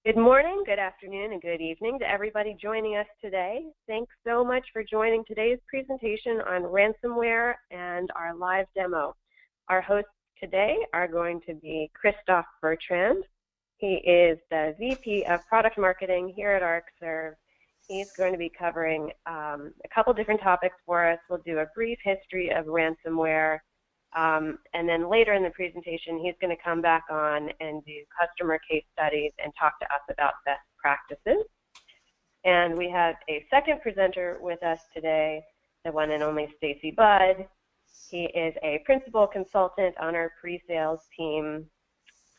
Good morning, good afternoon, and good evening to everybody joining us today. Thanks so much for joining today's presentation on ransomware and our live demo. Our hosts today are going to be Christophe Bertrand. He is the VP of Product Marketing here at Arcserve. He's going to be covering a couple different topics for us. We'll do a brief history of ransomware, and then later in the presentation, he's going to come back on and do customer case studies and talk to us about best practices. And we have a second presenter with us today, the one and only Stacy Budd. He is a principal consultant on our pre-sales team,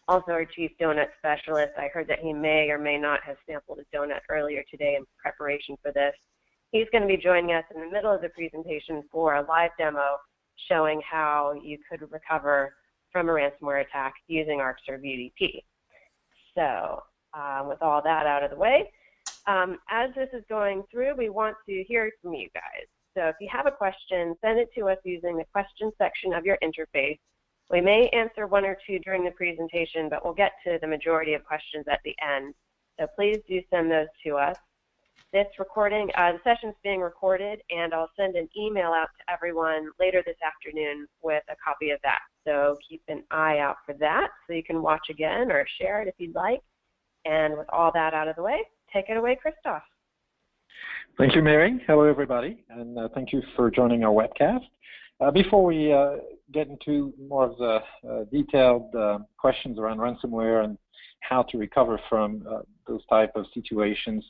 also our chief donut specialist. I heard that he may or may not have sampled a donut earlier today in preparation for this. He's going to be joining us in the middle of the presentation for a live demo showing how you could recover from a ransomware attack using Arcserve UDP. So with all that out of the way, as this is going through, we want to hear from you guys. So if you have a question, send it to us using the question section of your interface. We may answer one or two during the presentation, but we'll get to the majority of questions at the end. So please do send those to us. This recording, the session's being recorded, and I'll send an email out to everyone later this afternoon with a copy of that. So keep an eye out for that so you can watch again or share it if you'd like. And with all that out of the way, take it away, Christophe. Thank you, Mary. Hello, everybody, and thank you for joining our webcast. Before we get into more of the detailed questions around ransomware and how to recover from those type of situations,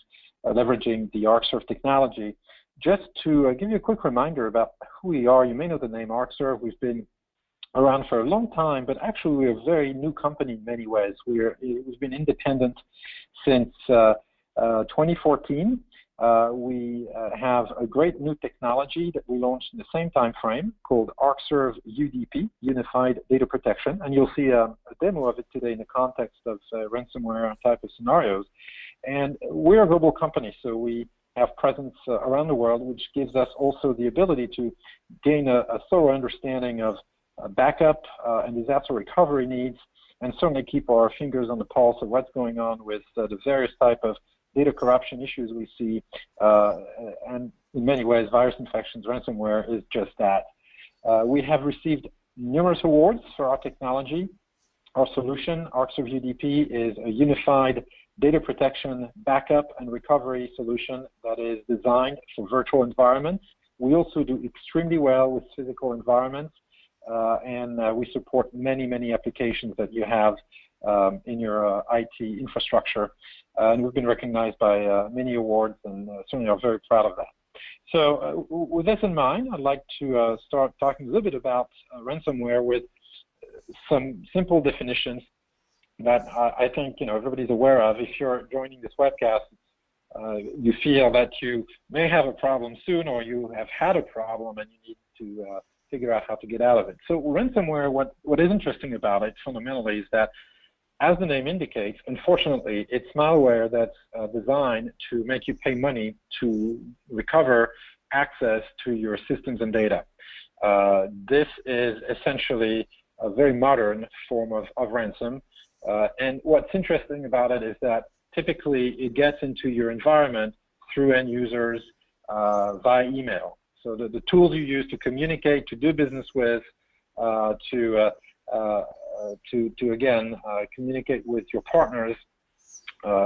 leveraging the Arcserve technology, just to give you a quick reminder about who we are. You may know the name Arcserve. We've been around for a long time, but actually we're a very new company in many ways. We've been independent since 2014. We have a great new technology that we launched in the same time frame called Arcserve UDP, Unified Data Protection, and you'll see a demo of it today in the context of ransomware type of scenarios. And we're a global company, so we have presence around the world, which gives us also the ability to gain a thorough understanding of backup and disaster recovery needs, and certainly keep our fingers on the pulse of what's going on with the various type of data corruption issues we see, and in many ways, virus infections, ransomware is just that. We have received numerous awards for our technology. Our solution, Arcserve UDP, is a unified data protection, backup, and recovery solution that is designed for virtual environments. We also do extremely well with physical environments, and we support many, many applications that you have in your IT infrastructure. And we've been recognized by many awards, and certainly are very proud of that. So with this in mind, I'd like to start talking a little bit about ransomware with some simple definitions that I think everybody's aware of. If you're joining this webcast, you feel that you may have a problem soon, or you have had a problem and you need to figure out how to get out of it. So ransomware, what is interesting about it fundamentally is that, as the name indicates, unfortunately, it's malware that's designed to make you pay money to recover access to your systems and data. This is essentially a very modern form of ransom. And what's interesting about it is that typically it gets into your environment through end users via email. So the tools you use to communicate, to do business with, to again communicate with your partners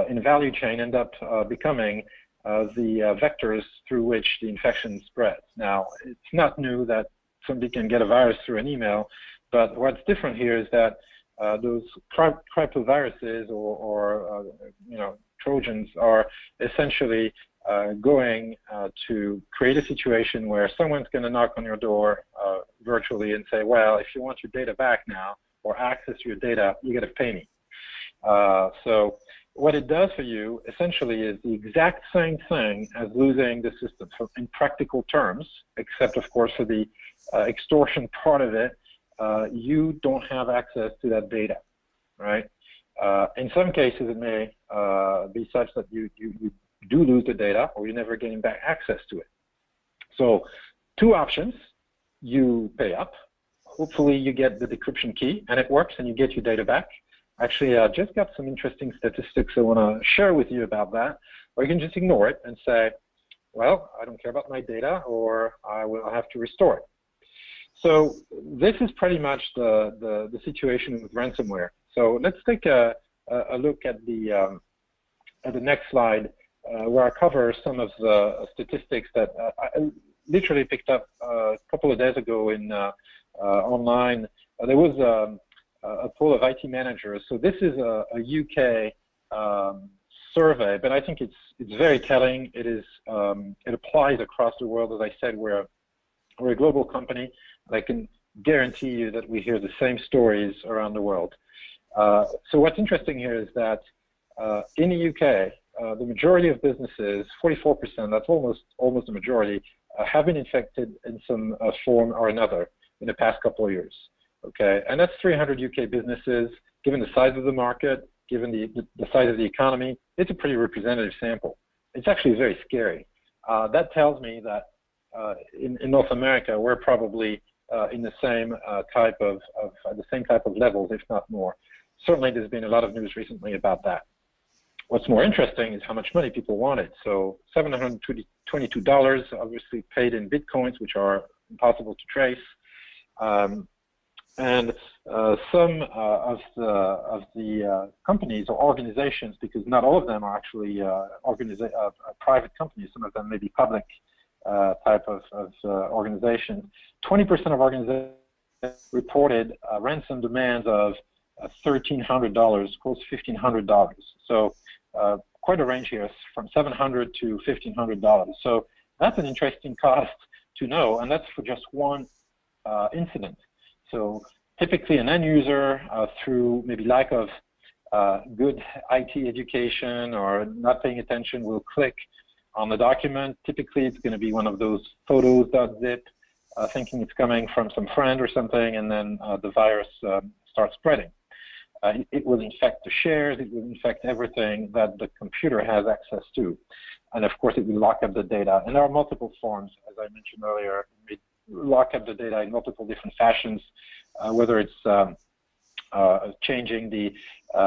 in the value chain end up becoming the vectors through which the infection spreads. Now, it's not new that somebody can get a virus through an email, but what's different here is that those cryptoviruses or Trojans are essentially going to create a situation where someone's going to knock on your door virtually and say, well, if you want your data back now or access to your data, you got to pay me. So what it does for you essentially is the exact same thing as losing the system. So in practical terms, except of course for the extortion part of it, you don't have access to that data, right? In some cases, it may be such that you do lose the data, or you're never getting back access to it. So two options: you pay up, hopefully you get the decryption key and it works and you get your data back, Actually, I just got some interesting statistics I want to share with you about that. Or you can just ignore it and say, well, I don't care about my data, or I will have to restore it. So this is pretty much the situation with ransomware. So let's take a look at the next slide, where I cover some of the statistics that I literally picked up a couple of days ago in online. There was a poll of IT managers. So this is a UK survey, but I think it's very telling. It is it applies across the world. As I said, we're a global company. I can guarantee you that we hear the same stories around the world. So what's interesting here is that in the UK, the majority of businesses, 44%, that's almost a majority, have been infected in some form or another in the past couple of years. Okay, and that's 300 UK businesses. Given the size of the market, given the size of the economy, it's a pretty representative sample. It's actually very scary. That tells me that in North America, we're probably in the same type of levels, if not more. Certainly, there's been a lot of news recently about that. What's more interesting is how much money people wanted. So $722, obviously paid in bitcoins, which are impossible to trace. And some of the companies or organizations, because not all of them are actually private companies, some of them may be public type of organizations. 20% of organizations reported ransom demands of $1,300, close to $1,500. So quite a range here, from $700 to $1,500. So that's an interesting cost to know, and that's for just one incident. So typically an end user, through maybe lack of good IT education or not paying attention, will click on the document. Typically it's going to be one of those photos.zip, thinking it's coming from some friend or something, and then the virus starts spreading. It will infect the shares, it will infect everything that the computer has access to. And of course it will lock up the data. And there are multiple forms, as I mentioned earlier. It lock up the data in multiple different fashions, whether it's changing the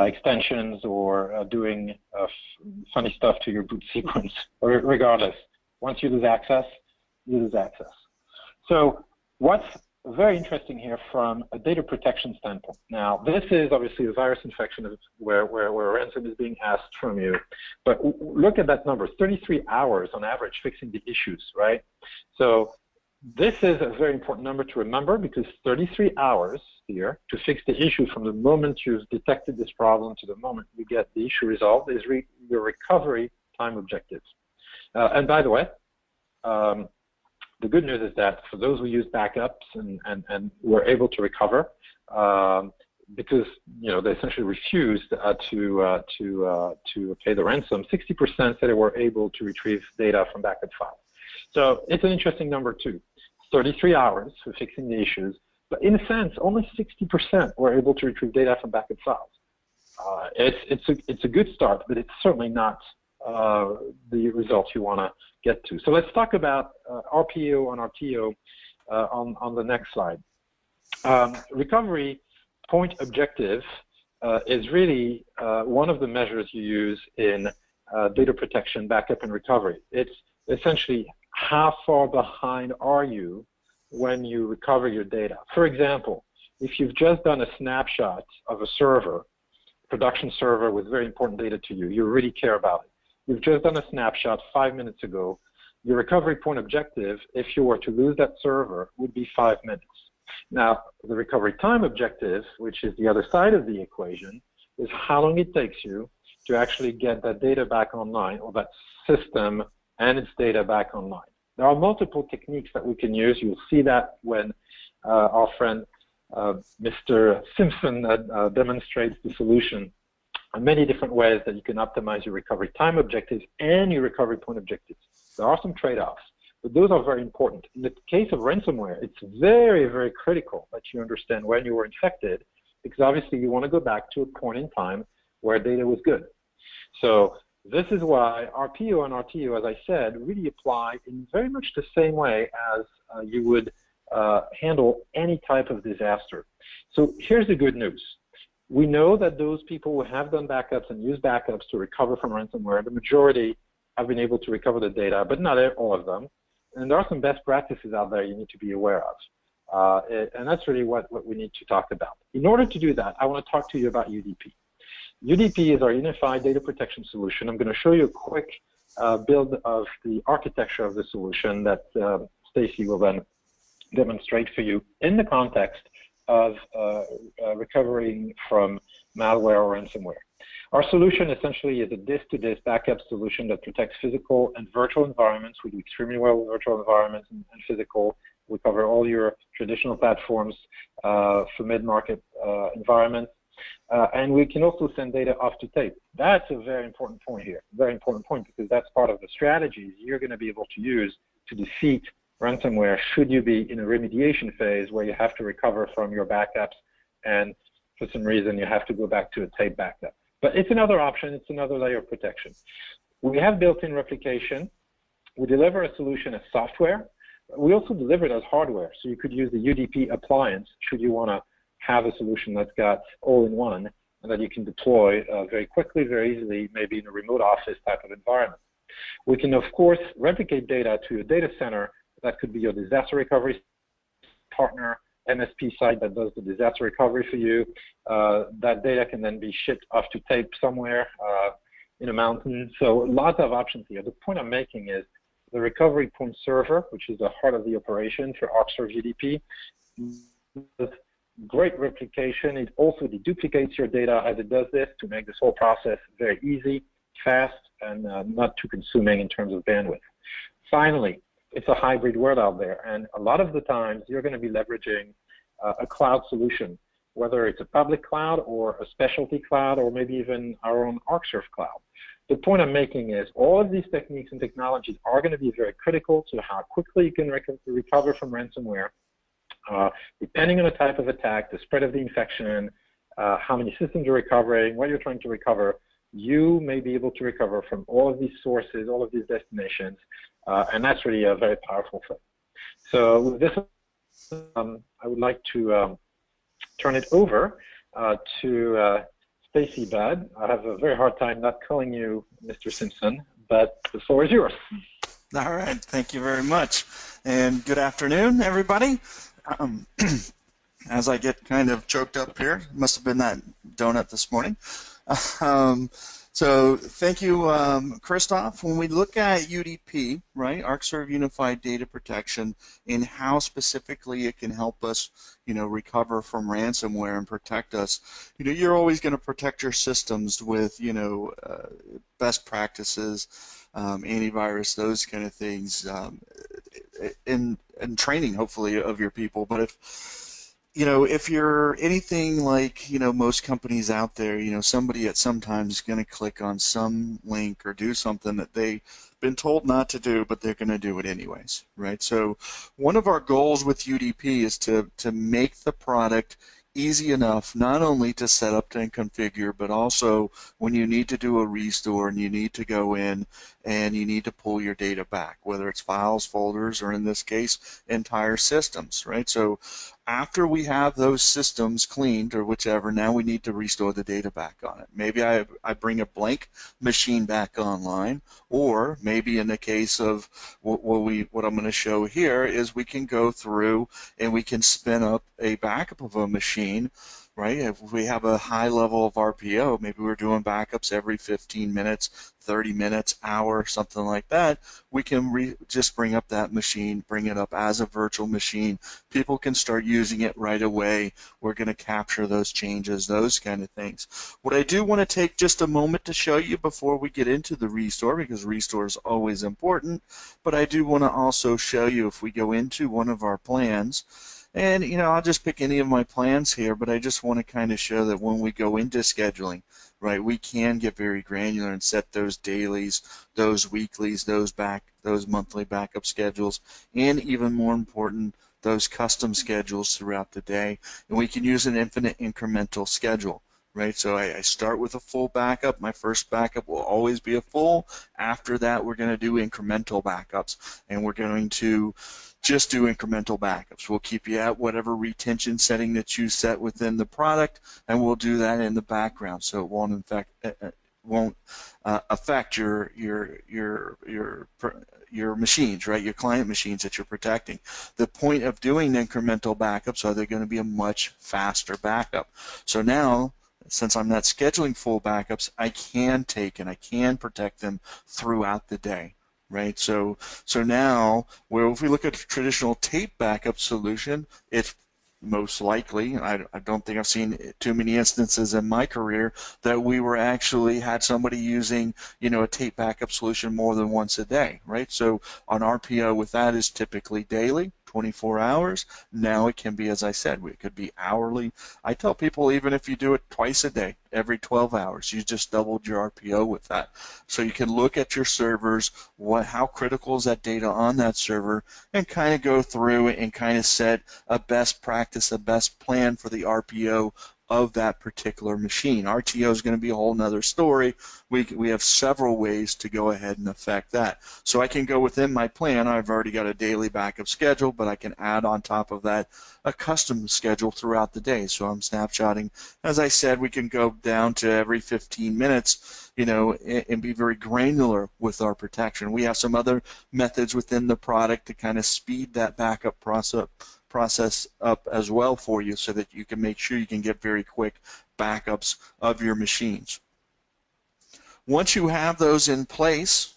extensions or doing funny stuff to your boot sequence. Regardless, once you lose access, you lose access. So what's very interesting here from a data protection standpoint. Now, this is obviously a virus infection where ransom is being asked from you. But look at that number, 33 hours on average fixing the issues, right? So this is a very important number to remember, because 33 hours here to fix the issue from the moment you've detected this problem to the moment you get the issue resolved is your recovery time objectives. And by the way, the good news is that for those who use backups and were able to recover, because they essentially refused to pay the ransom, 60% said they were able to retrieve data from backup files. So it's an interesting number too. 33 hours for fixing the issues, but in a sense, only 60% were able to retrieve data from backup files. It's a good start, but it's certainly not the results you want to get to. So let's talk about RPO and RTO on the next slide. Recovery point objective is really one of the measures you use in data protection, backup, and recovery. It's essentially how far behind are you when you recover your data. For example, if you've just done a snapshot of a server, production server with very important data to you, you really care about it. You've just done a snapshot 5 minutes ago. Your recovery point objective, if you were to lose that server, would be 5 minutes. Now, the recovery time objective, which is the other side of the equation, is how long it takes you to actually get that data back online, or that system and its data back online. There are multiple techniques that we can use. You'll see that when our friend Mr. Simpson demonstrates the solution. Many different ways that you can optimize your recovery time objectives and your recovery point objectives. There are some trade-offs, but those are very important. In the case of ransomware, it's very, very critical that you understand when you were infected, because obviously you want to go back to a point in time where data was good. So this is why RPO and RTO, as I said, really apply in very much the same way as you would handle any type of disaster. So here's the good news. We know that those people who have done backups and use backups to recover from ransomware, the majority have been able to recover the data, but not all of them. And there are some best practices out there you need to be aware of. And that's really what we need to talk about. In order to do that, I want to talk to you about UDP. UDP is our Unified Data Protection Solution. I'm going to show you a quick build of the architecture of the solution that Stacy will then demonstrate for you in the context of recovering from malware or ransomware. Our solution essentially is a disk-to-disk backup solution that protects physical and virtual environments. We do extremely well with virtual environments and physical. We cover all your traditional platforms for mid-market environments. And we can also send data off to tape. That's a very important point here, very important point, because that's part of the strategies you're going to be able to use to defeat ransomware should you be in a remediation phase where you have to recover from your backups and for some reason you have to go back to a tape backup. But it's another option, it's another layer of protection. We have built-in replication. We deliver a solution as software. We also deliver it as hardware, so you could use the UDP appliance should you want to have a solution that's got all-in-one and that you can deploy very quickly, very easily, maybe in a remote office type of environment. We can, of course, replicate data to a data center. That could be your disaster recovery partner, MSP site that does the disaster recovery for you. That data can then be shipped off to tape somewhere in a mountain. So lots of options here. The point I'm making is the recovery point server, which is the heart of the operation for Arcserve UDP, does great replication. It also deduplicates your data as it does this to make this whole process very easy, fast, and not too consuming in terms of bandwidth. Finally, it's a hybrid world out there, and a lot of the times you're going to be leveraging a cloud solution, whether it's a public cloud or a specialty cloud or maybe even our own Arcserve cloud. The point I'm making is all of these techniques and technologies are going to be very critical to how quickly you can recover from ransomware, depending on the type of attack, the spread of the infection, how many systems you're recovering, what you're trying to recover. You may be able to recover from all of these sources, all of these destinations, and that's really a very powerful thing. So with this, I would like to turn it over to Stacy Budd. I have a very hard time not calling you Mr. Simpson, but the floor is yours. All right, thank you very much, and good afternoon, everybody. As I get kind of choked up here, must have been that donut this morning. So thank you, Christoph. When we look at UDP, right, Arcserve Unified Data Protection, and how specifically it can help us, recover from ransomware and protect us, you're always going to protect your systems with, best practices, antivirus, those kind of things, and training, hopefully, of your people. But if you're anything like, most companies out there, somebody at some time is going to click on some link or do something that they've been told not to do, but they're going to do it anyways, right? So one of our goals with UDP is to make the product easy enough not only to set up and configure, but also when you need to do a restore and you need to go in and you need to pull your data back, whether it's files, folders, or in this case, entire systems, right? So after we have those systems cleaned or whichever, now we need to restore the data back on it. Maybe I bring a blank machine back online, or maybe in the case of what I'm going to show here is we can go through and we can spin up a backup of a machine, right? If we have a high level of RPO, maybe we're doing backups every 15 minutes, 30 minutes, hour, something like that, we can just bring up that machine, bring it up as a virtual machine. People can start using it right away. We're going to capture those changes, those kind of things. What I do want to take just a moment to show you before we get into the restore, because restore is always important, but I do want to also show you if we go into one of our plans, and I'll just pick any of my plans here, but I just want to kind of show that when we go into scheduling, right, we can get very granular and set those dailies, those weeklies, those monthly backup schedules, and even more important, those custom schedules throughout the day. And we can use an infinite incremental schedule, right? So I start with a full backup. My first backup will always be a full. After that, we're going to do incremental backups, and we're going to just do incremental backups. We'll keep you at whatever retention setting that you set within the product, and we'll do that in the background, so it won't affect your machines, right? Your client machines that you're protecting. The point of doing incremental backups are they're going to be a much faster backup. So now, since I'm not scheduling full backups, I can take and I can protect them throughout the day. Right, so now, well, if we look at a traditional tape backup solution, it's most likely, I don't think I've seen too many instances in my career that we were actually had somebody using, a tape backup solution more than once a day, right? So an RPO with that is typically daily, 24 hours. Now it can be, as I said, it could be hourly. I tell people even if you do it twice a day, every 12 hours, you just doubled your RPO with that. So you can look at your servers, how critical is that data on that server, and kind of go through and kind of set a best practice, a best plan for the RPO of that particular machine. RTO is going to be a whole nother story. We have several ways to go ahead and affect that. So I can go within my plan. I've already got a daily backup schedule, but I can add on top of that a custom schedule throughout the day. So I'm snapshotting. As I said, we can go down to every 15 minutes, and be very granular with our protection. We have some other methods within the product to kind of speed that backup process up as well for you, so that you can make sure you can get very quick backups of your machines. Once you have those in place,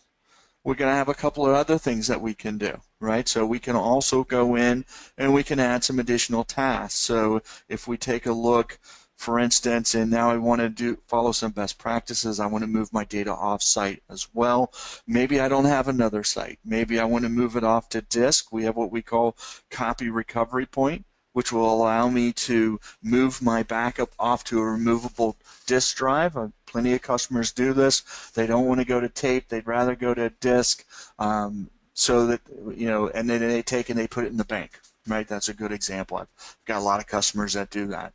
we're going to have a couple of other things that we can do, right? So we can also go in and we can add some additional tasks. So if we take a look, for instance, and now I want to follow some best practices, I want to move my data off-site as well. Maybe I don't have another site. Maybe I want to move it off to disk. We have what we call copy recovery point, which will allow me to move my backup off to a removable disk drive. Plenty of customers do this. They don't want to go to tape. They'd rather go to disk, so that, and then they take and they put it in the bank, right? That's a good example. I've got a lot of customers that do that.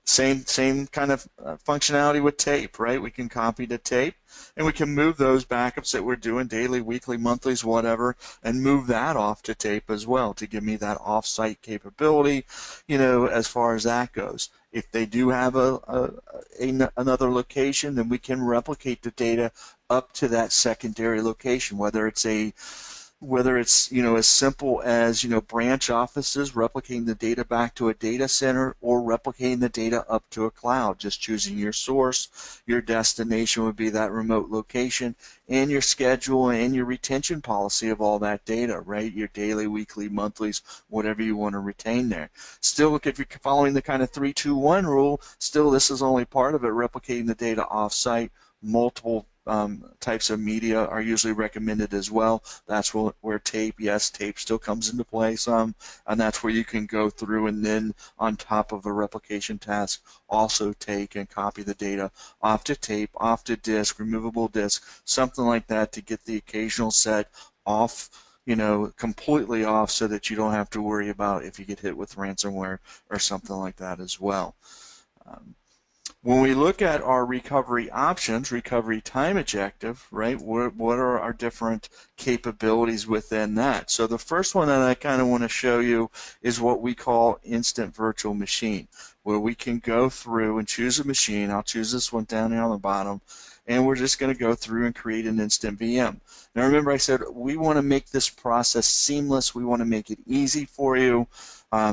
Same kind of functionality with tape, right? We can copy to tape, and we can move those backups that we're doing daily, weekly, monthlies, whatever, and move that off to tape as well to give me that off-site capability, as far as that goes. If they do have another location, then we can replicate the data up to that secondary location, whether it's as simple as branch offices replicating the data back to a data center, or replicating the data up to a cloud. Just choosing your source, your destination would be that remote location, and your schedule and your retention policy of all that data, right? Your daily, weekly, monthlies, whatever you want to retain there. Still, look, if you're following the kind of 3-2-1 rule, still this is only part of it, replicating the data off-site. Multiple types of media are usually recommended as well. That's where tape still comes into play some, and that's where you can go through and then on top of a replication task also take and copy the data off to tape, off to disk, removable disk, something like that, to get the occasional set off, completely off, so that you don't have to worry about if you get hit with ransomware or something like that as well. When we look at our recovery options, recovery time objective, right, what are our different capabilities within that? So the first one that I kind of want to show you is what we call instant virtual machine, where we can go through and choose a machine. I'll choose this one down here on the bottom, and we're just going to go through and create an instant VM. Now remember, I said we want to make this process seamless. We want to make it easy for you.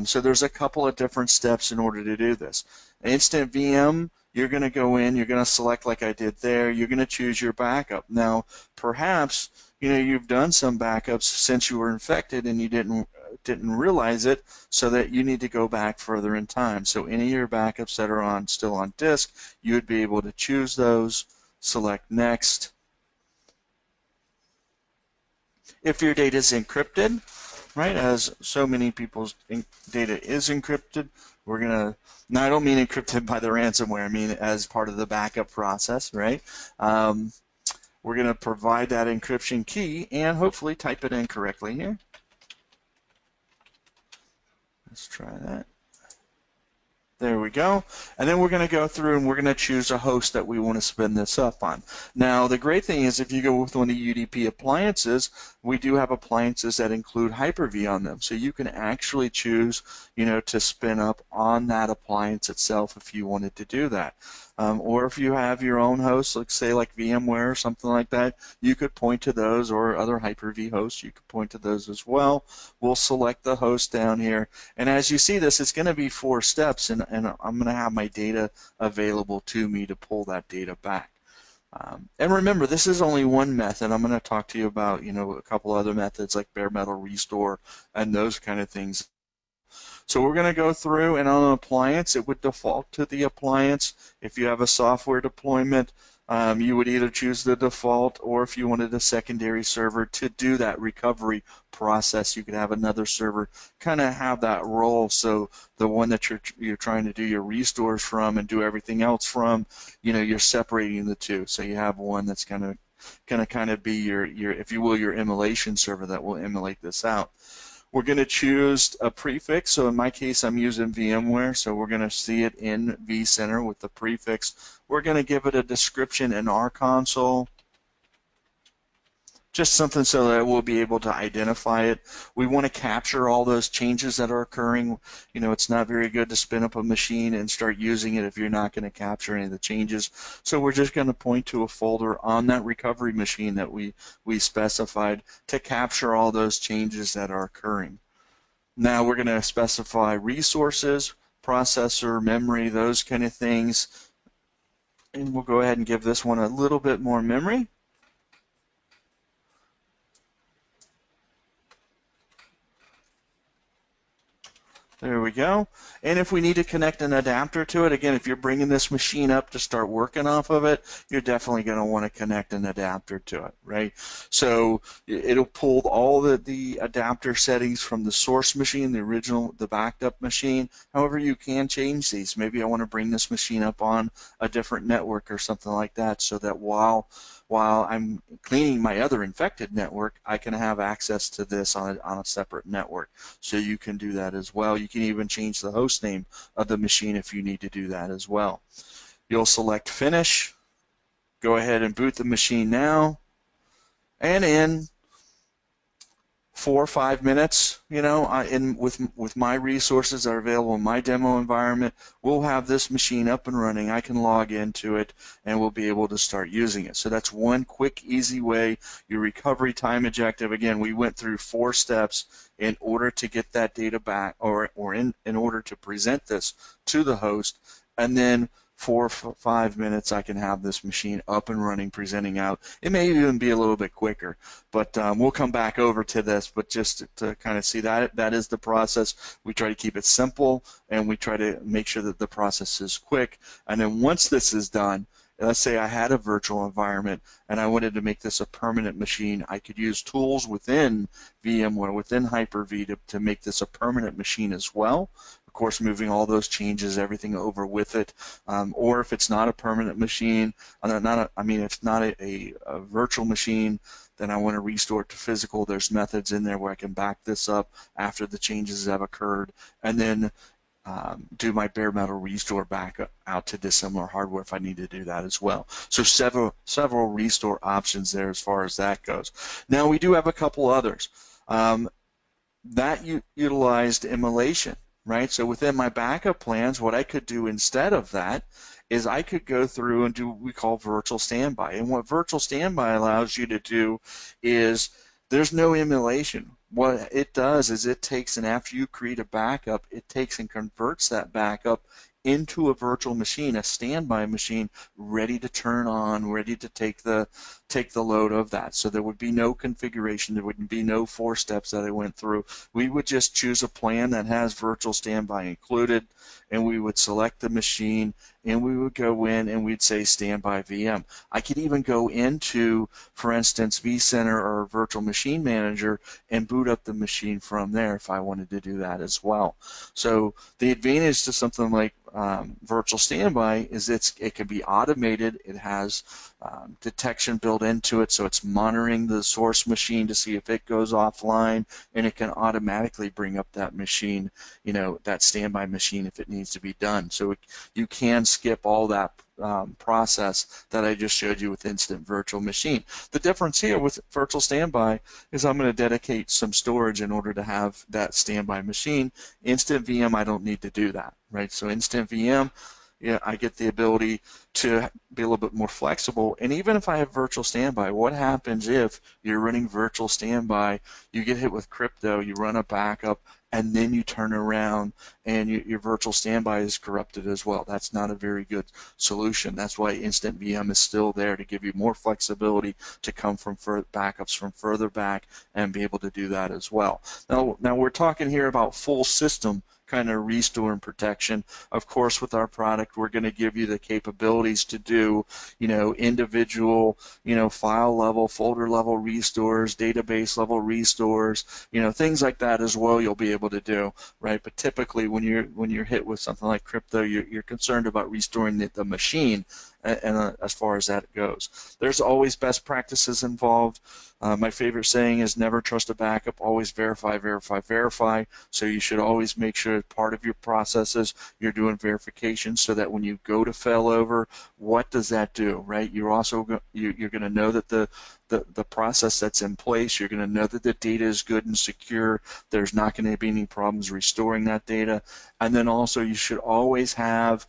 So there's a couple of different steps in order to do this. Instant VM, you're going to go in, you're going to select like I did there, you're going to choose your backup. Now, perhaps, you've done some backups since you were infected and you didn't realize it, so that you need to go back further in time. So any of your backups that are still on disk, you would be able to choose those, select next. If your data is encrypted, right, as so many people's data is encrypted, we're going to, now I don't mean encrypted by the ransomware, I mean as part of the backup process, right? We're going to provide that encryption key and hopefully type it in correctly here. Let's try that. There we go. And then we're going to go through and we're going to choose a host that we want to spin this up on. Now, the great thing is if you go with one of the UDP appliances, we do have appliances that include Hyper-V on them. So you can actually choose, to spin up on that appliance itself if you wanted to do that. Or if you have your own hosts, let's say like VMware or something like that, you could point to those, or other Hyper-V hosts, you could point to those as well. We'll select the host down here. And as you see this, it's going to be 4 steps, and I'm going to have my data available to me to pull that data back. And remember, this is only one method. I'm going to talk to you about, a couple other methods like bare metal restore and those kind of things. So we're going to go through, and on an appliance, it would default to the appliance. If you have a software deployment, you would either choose the default, or if you wanted a secondary server to do that recovery process, you could have another server kind of have that role. So the one that you're trying to do your restores from and do everything else from, you're separating the two. So you have one that's going to kind of be your, if you will, your emulation server that will emulate this out. We're going to choose a prefix. So in my case, I'm using VMware, so we're going to see it in vCenter with the prefix. We're going to give it a description in our console, just something so that we'll be able to identify it. We want to capture all those changes that are occurring. It's not very good to spin up a machine and start using it if you're not going to capture any of the changes. So we're just going to point to a folder on that recovery machine that we specified to capture all those changes that are occurring. Now we're going to specify resources, processor, memory, those kind of things. And we'll go ahead and give this one a little bit more memory. There we go. And if we need to connect an adapter to it, again, if you're bringing this machine up to start working off of it, you're definitely going to want to connect an adapter to it, right? So it'll pull all the adapter settings from the source machine, the original, the backup machine. However, you can change these. Maybe I want to bring this machine up on a different network or something like that, so that while I'm cleaning my other infected network, I can have access to this on a separate network. So you can do that as well. You can even change the host name of the machine if you need to do that as well. You'll select Finish. Go ahead and boot the machine now. And in 4 or 5 minutes, with my resources that are available in my demo environment, we'll have this machine up and running. I can log into it, and we'll be able to start using it. So that's one quick, easy way. Your recovery time objective, again, we went through 4 steps in order to get that data back, or in order to present this to the host, and then 4 or 5 minutes, I can have this machine up and running, presenting out. It may even be a little bit quicker, but we'll come back over to this. But just to kind of see that is the process. We try to keep it simple, and we try to make sure that the process is quick. And then once this is done, let's say I had a virtual environment and I wanted to make this a permanent machine, I could use tools within VMware, within Hyper-V, to make this a permanent machine as well. Of course, moving all those changes, everything over with it. Or if it's not a permanent machine, it's not a virtual machine, then I want to restore it to physical. There's methods in there where I can back this up after the changes have occurred, and then do my bare metal restore back out to dissimilar hardware if I need to do that as well. So several restore options there as far as that goes. Now we do have a couple others. That utilized emulation, right? So within my backup plans, what I could do instead of that is I could go through and do what we call virtual standby. And what virtual standby allows you to do is there's no emulation. What it does is it takes, and after you create a backup, it takes and converts that backup into a virtual machine, a standby machine, ready to turn on, ready to take the load of that. So there would be no configuration, there would be no 4 steps that I went through. We would just choose a plan that has virtual standby included, and we would select the machine, and we would go in and we'd say standby VM. I could even go into, for instance, vCenter or Virtual Machine Manager and boot up the machine from there if I wanted to do that as well. So the advantage to something like Virtual Standby is it can be automated. It has detection built into it, so it's monitoring the source machine to see if it goes offline, and it can automatically bring up that machine, that standby machine if it needs to be done. So you can skip all that process that I just showed you with Instant Virtual Machine. The difference here with Virtual Standby is I'm going to dedicate some storage in order to have that standby machine. Instant VM, I don't need to do that, right? So Instant VM, I get the ability to be a little bit more flexible. And even if I have Virtual Standby, what happens if you're running Virtual Standby, you get hit with crypto, you run a backup, and then you turn around and your Virtual Standby is corrupted as well? That's not a very good solution. That's why Instant VM is still there, to give you more flexibility to come from backups from further back and be able to do that as well. Now we're talking here about full system kind of restore and protection. Of course, with our product, we're going to give you the capabilities to do, individual, file level, folder level restores, database level restores, things like that as well. You'll be able to do, right? But typically, when you're hit with something like crypto, you're concerned about restoring the machine, and as far as that goes, there's always best practices involved. My favorite saying is never trust a backup, always verify, verify, verify. So you should always make sure part of your processes you're doing verification, so that when you go to failover, what does that do, right? You're also you're going to know that the process that's in place, you're going to know that the data is good and secure. There's not going to be any problems restoring that data. And then also you should always have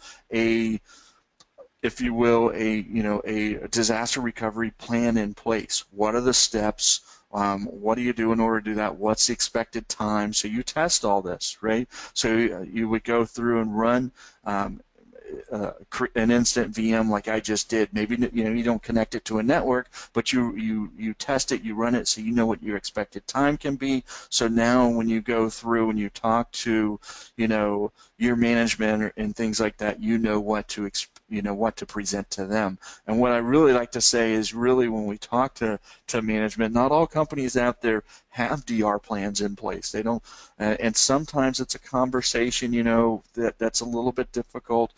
if you will, a disaster recovery plan in place. What are the steps? What do you do in order to do that? What's the expected time? So you test all this, right? So you would go through and run an instant VM like I just did. Maybe you don't connect it to a network, but you test it, you run it, so you know what your expected time can be. So now when you go through and you talk to your management and things like that, you know what to present to them. And what I really like to say is, really, when we talk to management, not all companies out there have DR plans in place. They don't, and sometimes it's a conversation, that's a little bit difficult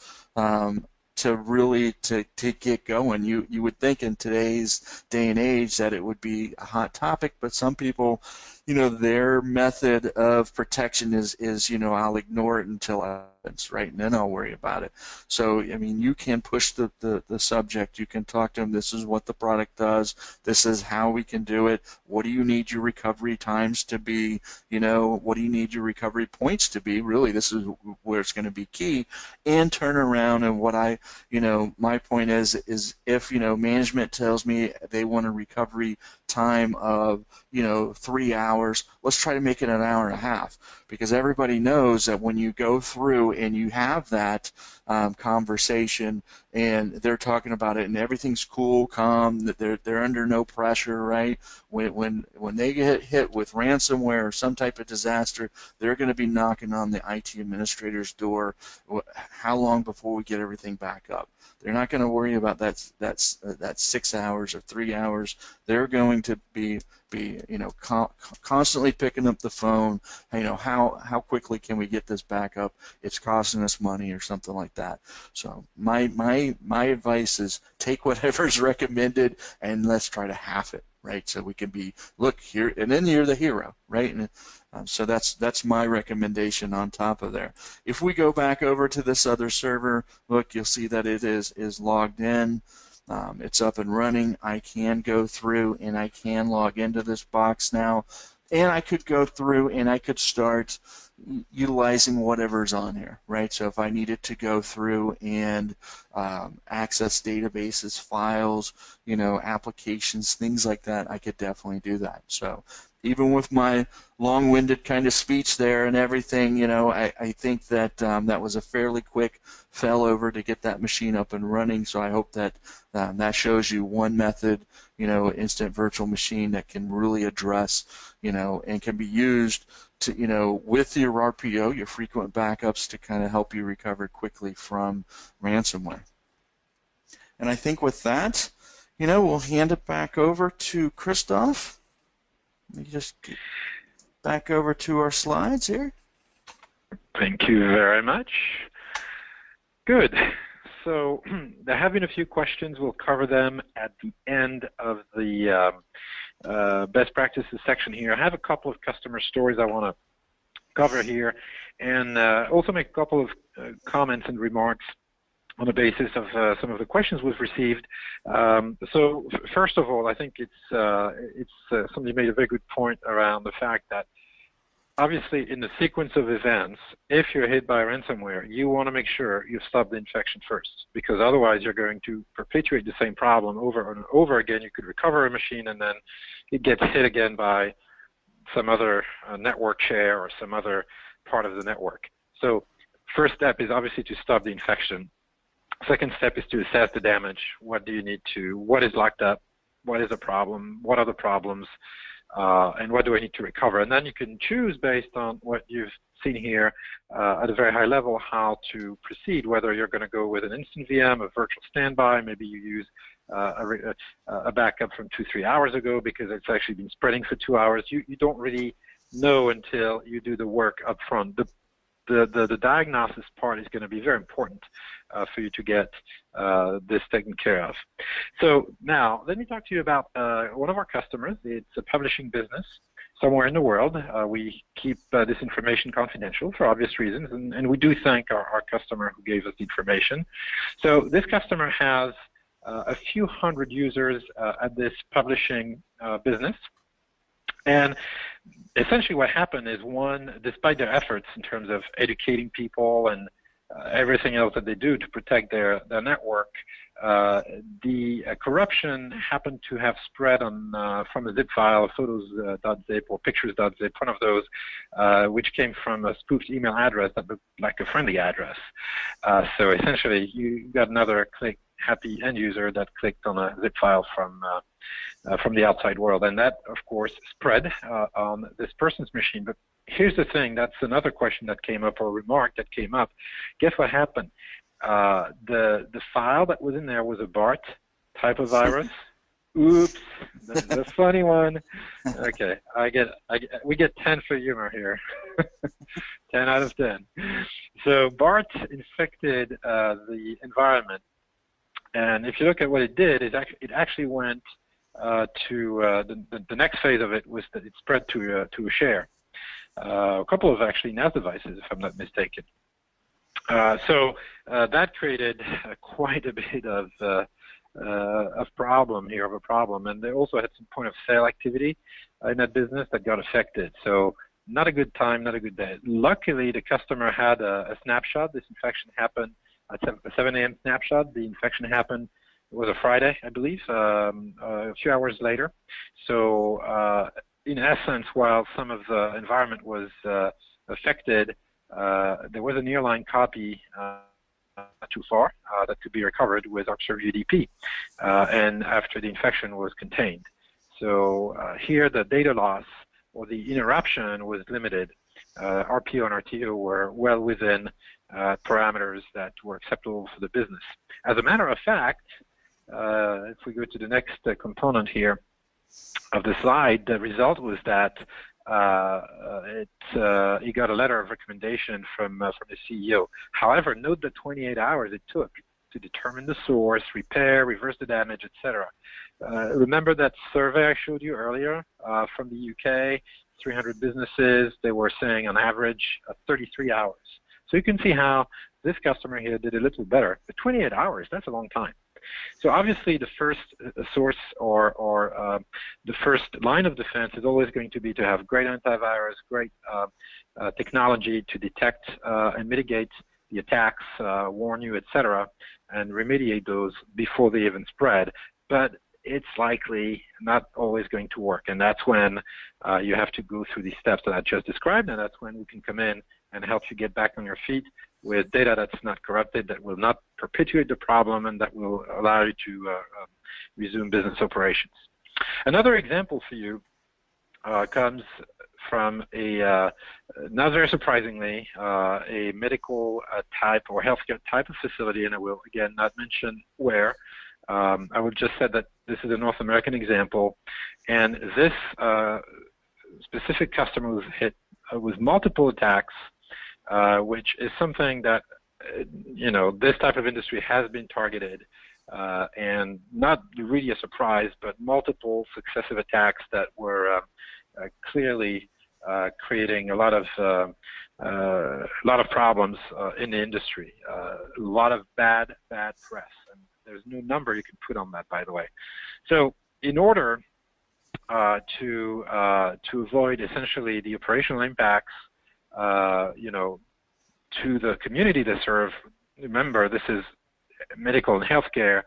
to really to get going. You would think in today's day and age that it would be a hot topic, but some people, their method of protection is I'll ignore it until it happens, right, and then I'll worry about it. So I mean, you can push the subject. You can talk to them. This is what the product does. This is how we can do it. What do you need your recovery times to be? What do you need your recovery points to be? Really, this is where it's going to be key. And turn around, and what my point is if management tells me they want a recovery time of 3 hours, let's try to make it an hour and a half, because everybody knows that when you go through and you have that conversation and they're talking about it and everything's cool, calm, that they're under no pressure, right? When they get hit with ransomware or some type of disaster, they're going to be knocking on the IT administrator's door. How long before we get everything back up? They're not going to worry about that 6 hours or 3 hours. They're going to be constantly picking up the phone. How quickly can we get this back up? It's costing us money or something like that. So my advice is take whatever's recommended and let's try to half it, right? So we can be, look here, and then you're the hero, right? And so that's my recommendation on top of there. If we go back over to this other server, look, you'll see that it is logged in. It's up and running. I can go through and I can log into this box now, and I could go through and I could start utilizing whatever's on here, right? So if I needed to go through and access databases, files, applications, things like that, I could definitely do that. So even with my long-winded kind of speech there and everything, you know, I think that that was a fairly quick failover to get that machine up and running. So I hope that that shows you one method, you know, instant virtual machine that can really address, you know, and can be used to, you know, with your RPO, your frequent backups, to kind of help you recover quickly from ransomware. And I think with that, you know, we'll hand it back over to Christoph. Let me just get back over to our slides here. Thank you very much. Good. So there have been a few questions. We'll cover them at the end of the best practices section here. I have a couple of customer stories I want to cover here, and also make a couple of comments and remarks on the basis of some of the questions we've received. So first of all, I think somebody made a very good point around the fact that obviously in the sequence of events, if you're hit by ransomware, you want to make sure you stop the infection first, because otherwise you're going to perpetuate the same problem over and over again. You could recover a machine and then it gets hit again by some other network share or some other part of the network. So first step is obviously to stop the infection. Second step is to assess the damage. What do you need to, what is locked up? What is the problem? What are the problems? And what do I need to recover? And then you can choose based on what you've seen here at a very high level how to proceed, whether you're going to go with an instant VM, a virtual standby, maybe you use a backup from 2-3 hours ago because it's actually been spreading for 2 hours. You don't really know until you do the work up front. The diagnosis part is going to be very important for you to get this taken care of. So now let me talk to you about one of our customers. It's a publishing business somewhere in the world. We keep this information confidential for obvious reasons, and we do thank our customer who gave us the information. So this customer has a few hundred users at this publishing business. And essentially what happened is, one, despite their efforts in terms of educating people and everything else that they do to protect their network, the corruption happened to have spread on from a zip file, photos.zip or pictures.zip, one of those, which came from a spoofed email address that looked like a friendly address. So essentially you got another happy end user that clicked on a zip file from the outside world, and that of course spread on this person's machine. But here's the thing, that's another question that came up, or remark that came up. Guess what happened? The file that was in there was a BART type of virus. Oops, the funny one. Okay, we get 10 for humor here. 10 out of 10. So BART infected the environment, and if you look at what it did, it actually went to the next phase of it was that it spread to a share. A couple of actually NAS devices, if I'm not mistaken. So that created quite a bit of a problem, and they also had some point of sale activity in that business that got affected. So not a good time, not a good day. Luckily, the customer had a snapshot. This infection happened at a 7 a.m. snapshot. The infection happened, it was a Friday, I believe, a few hours later. So in essence, while some of the environment was affected, there was a nearline copy not too far that could be recovered with Arcserve UDP, and after the infection was contained. So here the data loss or the interruption was limited. RPO and RTO were well within parameters that were acceptable for the business. As a matter of fact, if we go to the next component here of the slide, the result was that he got a letter of recommendation from the CEO. However, note the 28 hours it took to determine the source, repair, reverse the damage, etc. Remember that survey I showed you earlier from the UK, 300 businesses, they were saying on average 33 hours. So you can see how this customer here did a little better. But 28 hours, that's a long time. So obviously the first source or the first line of defense is always going to be to have great antivirus, great technology to detect and mitigate the attacks, warn you, etc., and remediate those before they even spread. But it's likely not always going to work. And that's when you have to go through these steps that I just described, and that's when we can come in and help you get back on your feet with data that's not corrupted, that will not perpetuate the problem, and that will allow you to resume business operations. Another example for you comes from a, not very surprisingly, a medical type or healthcare type of facility, and I will again not mention where. I would just say that this is a North American example, and this specific customer was hit with multiple attacks, which is something that, this type of industry has been targeted, and not really a surprise, but multiple successive attacks that were clearly creating a lot of problems in the industry, a lot of bad press, and there's no number you can put on that, by the way. So in order to avoid essentially the operational impacts, to the community they serve, remember this is medical and healthcare,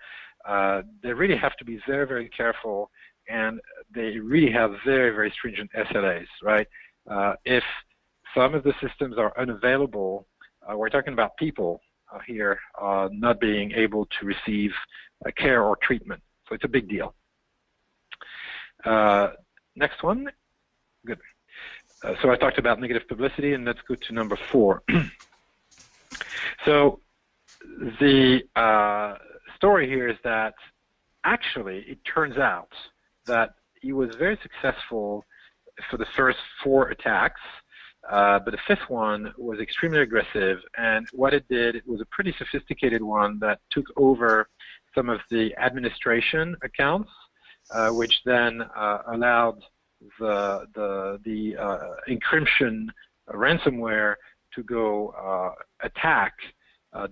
they really have to be very, very careful, and they really have very, very stringent SLAs, right? If some of the systems are unavailable, we're talking about people here not being able to receive care or treatment. So it's a big deal. Next one. Good. So I talked about negative publicity, and let's go to number 4. So the story here is that actually it turns out that he was very successful for the first 4 attacks, but the 5th one was extremely aggressive, and what it did, it was a pretty sophisticated one that took over some of the administration accounts, which then allowed the encryption ransomware to go attack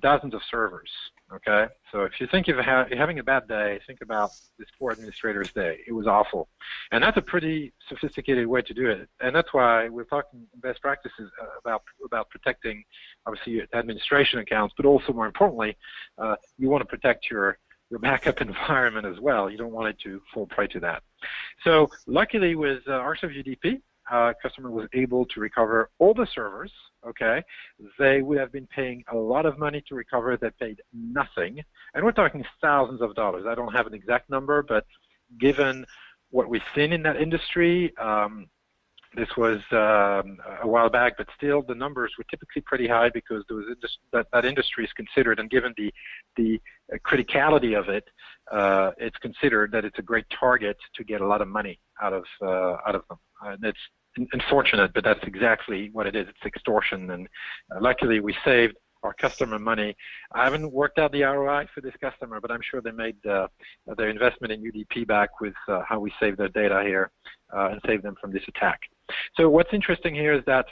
dozens of servers. Okay, so if you think you're having a bad day, think about this poor administrator's day. It was awful, and that's a pretty sophisticated way to do it. And that's why we're talking best practices about protecting, obviously, your administration accounts, but also more importantly, you want to protect your backup environment as well. You don't want it to fall prey to that. So luckily with Arcserve UDP, customer was able to recover all the servers. Okay, they would have been paying a lot of money to recover. They paid nothing, and we're talking thousands of dollars. I don't have an exact number, but given what we've seen in that industry, this was a while back, but still the numbers were typically pretty high because that industry is considered, and given the criticality of it, it's considered that it's a great target to get a lot of money out of them. It's unfortunate, but that's exactly what it is. It's extortion, and luckily we saved our customer money. I haven't worked out the ROI for this customer, but I'm sure they made their investment in UDP back with how we saved their data here and saved them from this attack. So what's interesting here is that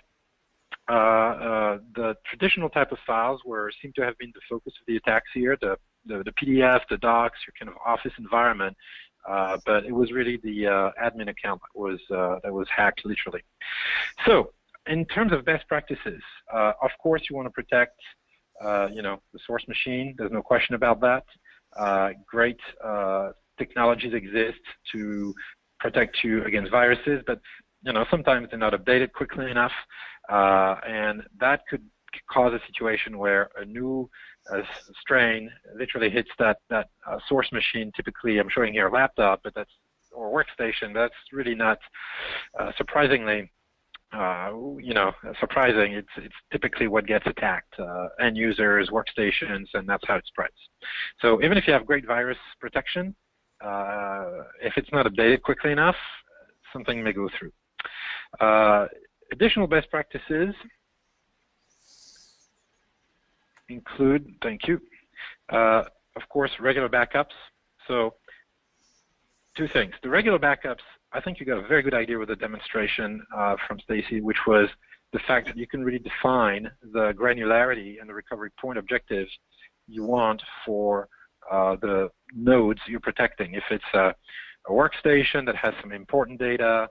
the traditional type of files seem to have been the focus of the attacks here, the PDF, the docs, your kind of office environment, but it was really the admin account that was hacked, literally. So in terms of best practices, of course you want to protect the source machine. There's no question about that. Great technologies exist to protect you against viruses, but sometimes they're not updated quickly enough, and that could cause a situation where a new strain literally hits that source machine. Typically, I'm showing here a laptop, but or workstation. That's really not surprisingly, surprising. It's typically what gets attacked: end users, workstations, and that's how it spreads. So even if you have great virus protection, if it's not updated quickly enough, something may go through. Additional best practices include, thank you, of course, regular backups. So 2 things. The regular backups, I think you got a very good idea with the demonstration from Stacy, which was the fact that you can really define the granularity and the recovery point objectives you want for the nodes you're protecting. If it's a workstation that has some important data,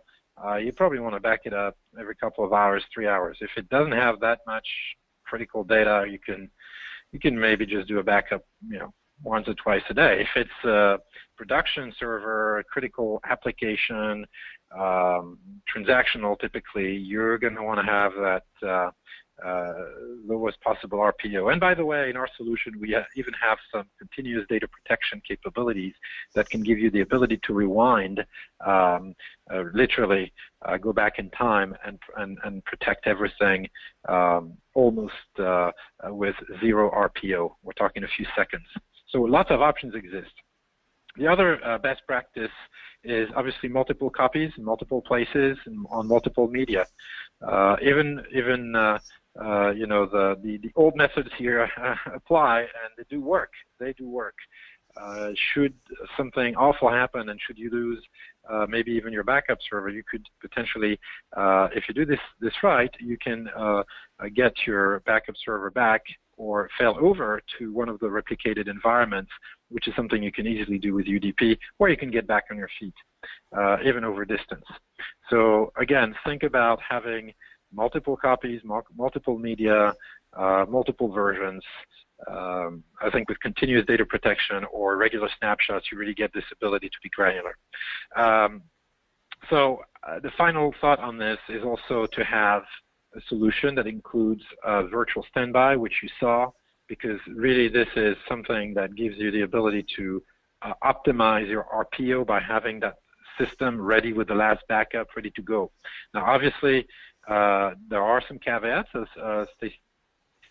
you probably want to back it up every couple of hours, 3 hours. If it doesn't have that much critical data, you can maybe just do a backup, once or twice a day. If it's a production server, a critical application, transactional, typically, you're going to want to have that lowest possible RPO. And by the way, in our solution, we even have some continuous data protection capabilities that can give you the ability to rewind, literally go back in time and protect everything almost with zero RPO. We're talking a few seconds. So lots of options exist. The other best practice is obviously multiple copies in multiple places and on multiple media. Even you know, the old methods here apply, and they do work. They do work. Should something awful happen, and should you lose maybe even your backup server, you could potentially, if you do this right, you can get your backup server back or fail over to one of the replicated environments, which is something you can easily do with UDP, or you can get back on your feet, even over distance. So again, think about having multiple copies, multiple media, multiple versions. I think with continuous data protection or regular snapshots, you really get this ability to be granular. So the final thought on this is also to have a solution that includes virtual standby, which you saw, because really this is something that gives you the ability to optimize your RPO by having that system ready with the last backup ready to go. Now, obviously, there are some caveats, as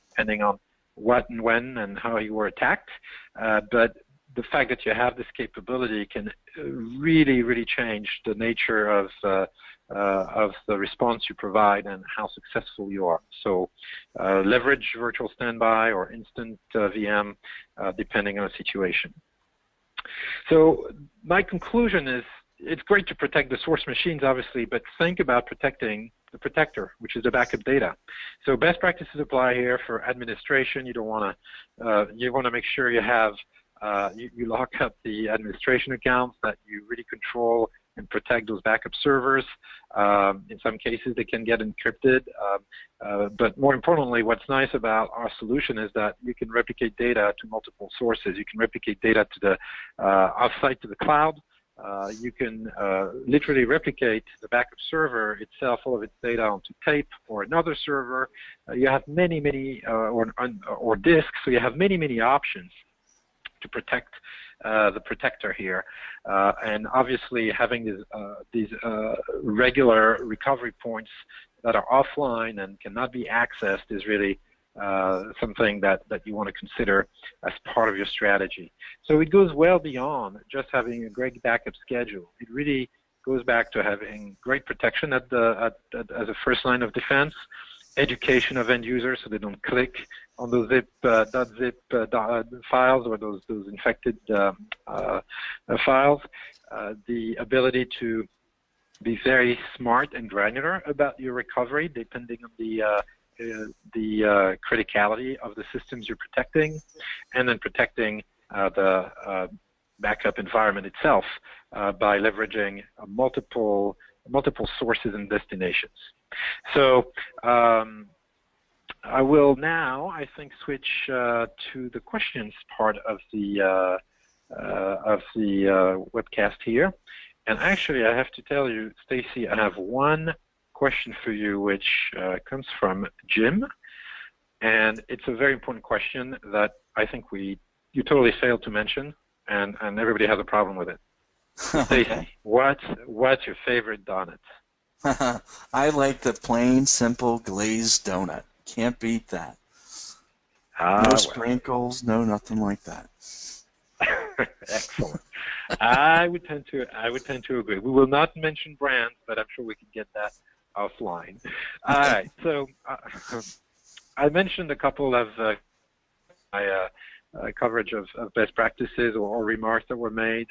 depending on what and when and how you were attacked, but the fact that you have this capability can really, really change the nature of the response you provide and how successful you are. So leverage virtual standby or instant VM depending on the situation. So my conclusion is it's great to protect the source machines, obviously, but think about protecting the protector, which is the backup data. So best practices apply here for administration. You don't want to, you want to make sure you have, you lock up the administration accounts, that you really control and protect those backup servers. In some cases, they can get encrypted. But more importantly, what's nice about our solution is that you can replicate data to multiple sources. You can replicate data to the offsite to the cloud. You can literally replicate the backup server itself, all of its data, onto tape or another server. You have many, or disks, so you have many options to protect the protector here. And obviously having these regular recovery points that are offline and cannot be accessed is really something that you want to consider as part of your strategy. So it goes well beyond just having a great backup schedule. It really goes back to having great protection as a first line of defense, education of end users so they don't click on those .zip files or those infected files, the ability to be very smart and granular about your recovery depending on the criticality of the systems you're protecting, and then protecting the backup environment itself by leveraging multiple sources and destinations. So I will now, I think, switch to the questions part of the webcast here. And actually, I have to tell you, Stacy, I have one question for you, which comes from Jim, and it's a very important question that I think you totally failed to mention, and everybody has a problem with it. Stacy, what's your favorite donut? I like the plain, simple glazed donut. Can't beat that. No sprinkles, no nothing like that. Excellent. I would tend to agree. We will not mention brands, but I'm sure we can get that offline. All right. So I mentioned a couple of my coverage of best practices or remarks that were made.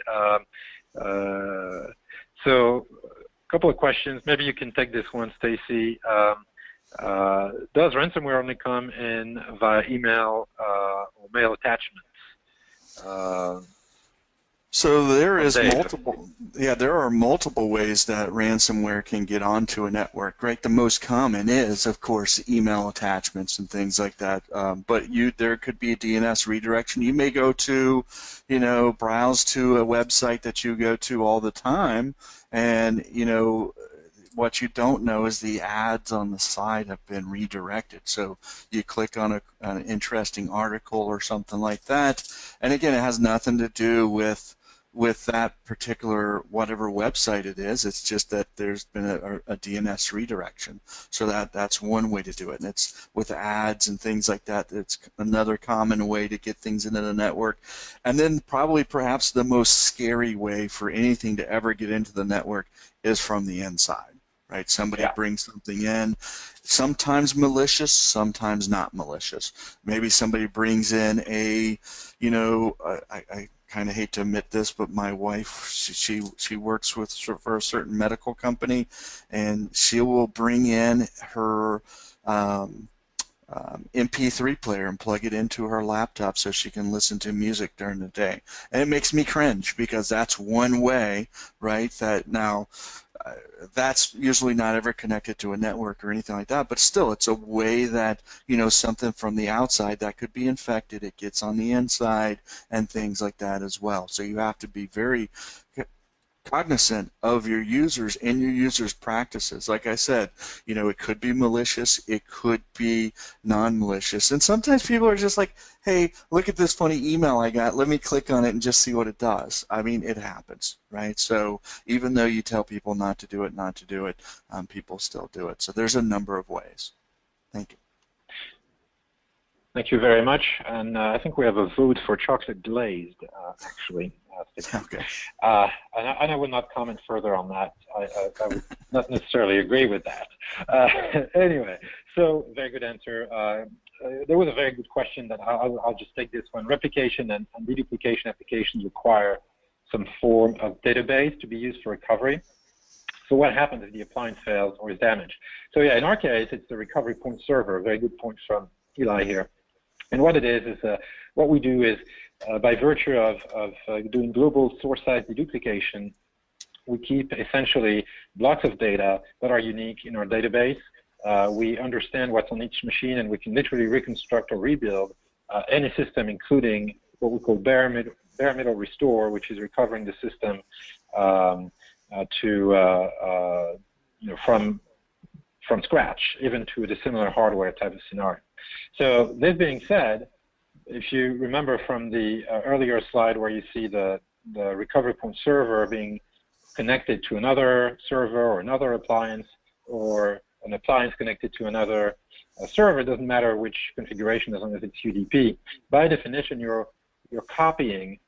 So a couple of questions. Maybe you can take this one, Stacy. Does ransomware only come in via email or mail attachments? So there is Dave. there are multiple ways that ransomware can get onto a network, right? The most common is, of course, email attachments and things like that. But there could be a DNS redirection. You may go to, browse to a website that you go to all the time, and, what you don't know is the ads on the side have been redirected. So you click on an interesting article or something like that, and again, it has nothing to do with that particular whatever website it is. It's just that there's been a DNS redirection. So that's one way to do it. And it's with ads and things like that. It's another common way to get things into the network. And then probably perhaps the most scary way for anything to ever get into the network is from the inside. Right? Somebody brings something in, sometimes malicious, sometimes not malicious. Maybe somebody brings in I kind of hate to admit this, but my wife, she works for a certain medical company, and she will bring in her MP3 player and plug it into her laptop so she can listen to music during the day. And it makes me cringe because that's one way, right, that now that's usually not ever connected to a network or anything like that, but still it's a way that, something from the outside that could be infected, it gets on the inside and things like that as well. So you have to be very cognizant of your users and your users' practices. Like I said, it could be malicious, it could be non-malicious, and sometimes people are just like, hey, look at this funny email I got, let me click on it and just see what it does. I mean, it happens, right? So even though you tell people not to do it, people still do it. So there's a number of ways. Thank you. Thank you very much, and I think we have a vote for chocolate glazed, actually. Okay. And I will not comment further on that. I would not necessarily agree with that. Anyway, so very good answer. There was a very good question that I'll just take this one. Replication and deduplication applications require some form of database to be used for recovery. So what happens if the appliance fails or is damaged? So yeah, in our case, it's the recovery point server. A very good point from Eli here. And what it is what we do is, by virtue of doing global source size deduplication, we keep essentially blocks of data that are unique in our database. We understand what's on each machine, and we can literally reconstruct or rebuild any system, including what we call bare metal restore, which is recovering the system from scratch, even to the similar hardware type of scenario. So this being said, if you remember from the earlier slide where you see the recovery point server being connected to another server or another appliance, or an appliance connected to another server, it doesn't matter which configuration as long as it's UDP. By definition, you're copying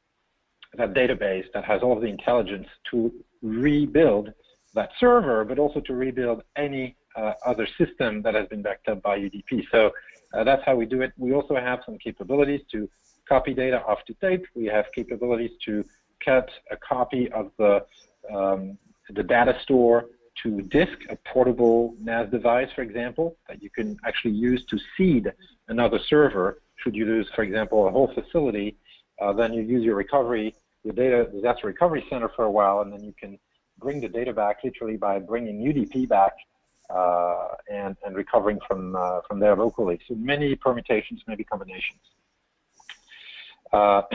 that database that has all of the intelligence to rebuild that server, but also to rebuild any other system that has been backed up by UDP. So that's how we do it. We also have some capabilities to copy data off to tape. We have capabilities to cut a copy of the data store to disk, a portable NAS device, for example, that you can actually use to seed another server. Should you lose, for example, a whole facility, then you use your disaster recovery center for a while, and then you can bring the data back literally by bringing UDP back and recovering from there locally. So many permutations, maybe combinations. What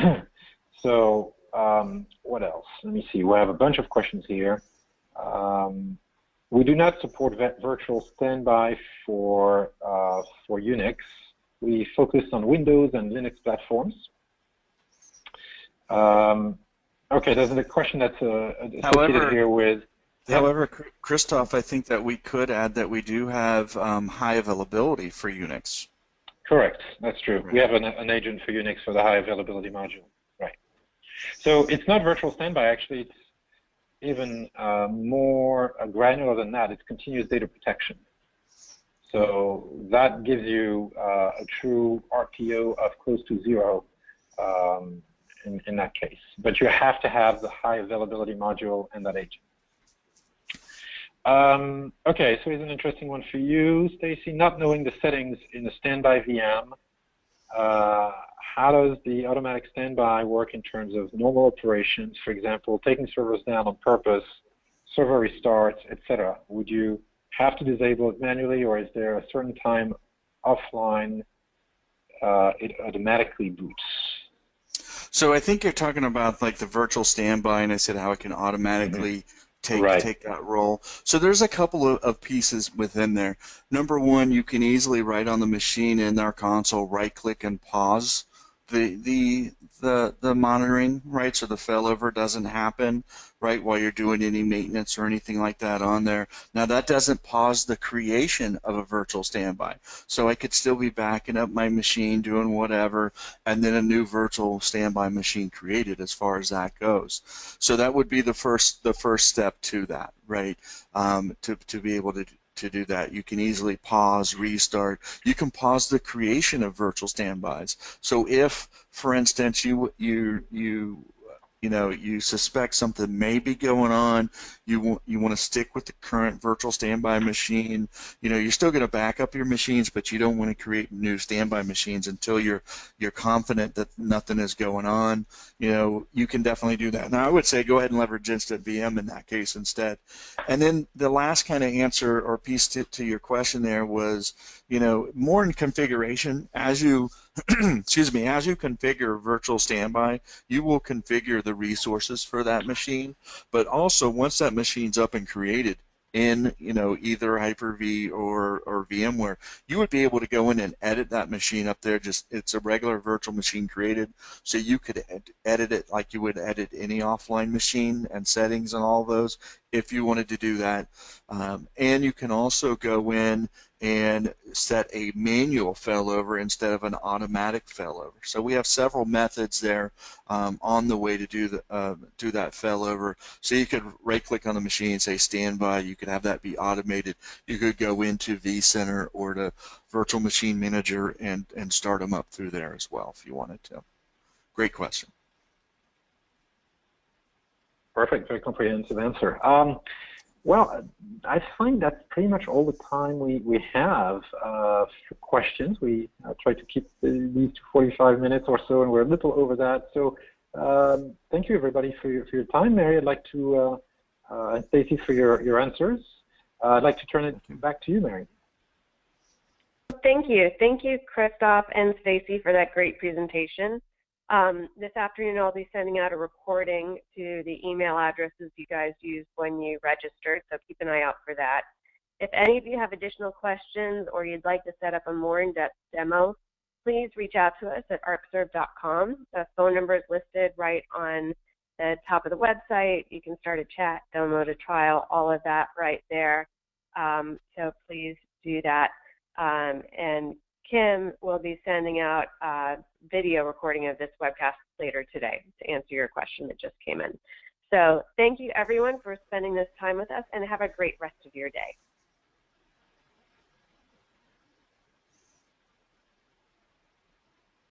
else? Let me see. We have a bunch of questions here. We do not support virtual standby for Unix. We focus on Windows and Linux platforms. Okay, there's a question that's associated here with. However, Christoph, I think that we could add that we do have high availability for Unix. Correct, that's true. Right. We have an agent for Unix for the high availability module. Right. So it's not virtual standby, actually. It's even more granular than that. It's continuous data protection. So that gives you a true RPO of close to 0 in that case. But you have to have the high availability module and that agent. Okay, so here's an interesting one for you, Stacy. Not knowing the settings in the standby VM how does the automatic standby work in terms of normal operations? For example, taking servers down on purpose, server restarts, etc. Would you have to disable it manually, or is there a certain time offline it automatically boots? So I think you're talking about like the virtual standby, and I said how it can automatically take that role. So there's a couple of pieces within there. Number one, you can easily write on the machine in our console, right-click and pause the monitoring, right, so the failover doesn't happen, right, while you're doing any maintenance or anything like that on there. Now that doesn't pause the creation of a virtual standby, so I could still be backing up my machine, doing whatever, and then a new virtual standby machine created as far as that goes. So that would be the first step to that, right, to be able to do that. You can easily pause, restart. You can pause the creation of virtual standbys. So if, for instance, you suspect something may be going on, you want to stick with the current virtual standby machine. You're still going to back up your machines, but you don't want to create new standby machines until you're confident that nothing is going on. You can definitely do that. Now, I would say go ahead and leverage Instant VM in that case instead. And then the last kind of answer or piece to your question there was, more in configuration. As you as you configure virtual standby, you will configure the resources for that machine, but also once that machine's up and created in either Hyper-V or VMware, you would be able to go in and edit that machine up there. It's a regular virtual machine created, so you could edit it like you would edit any offline machine and settings and all those if you wanted to do that. And you can also go in and set a manual failover instead of an automatic failover. So we have several methods there on the way to do that failover. So you could right-click on the machine and say standby. You could have that be automated. You could go into vCenter or to Virtual Machine Manager and start them up through there as well if you wanted to. Great question. Perfect, very comprehensive answer. Well, I find that's pretty much all the time we have for questions. We try to keep these to 45 minutes or so, and we're a little over that. So thank you, everybody, for your time. Mary, I'd like to, and Stacy, for your answers. I'd like to turn it back to you, Mary. Thank you. Thank you, Christoph and Stacy, for that great presentation. This afternoon, I'll be sending out a recording to the email addresses you guys used when you registered, so keep an eye out for that. If any of you have additional questions or you'd like to set up a more in-depth demo, please reach out to us at arcserve.com. The phone number is listed right on the top of the website. You can start a chat, download a trial, all of that right there. So please do that. And Kim will be sending out a video recording of this webcast later today to answer your question that just came in. So thank you, everyone, for spending this time with us, and have a great rest of your day.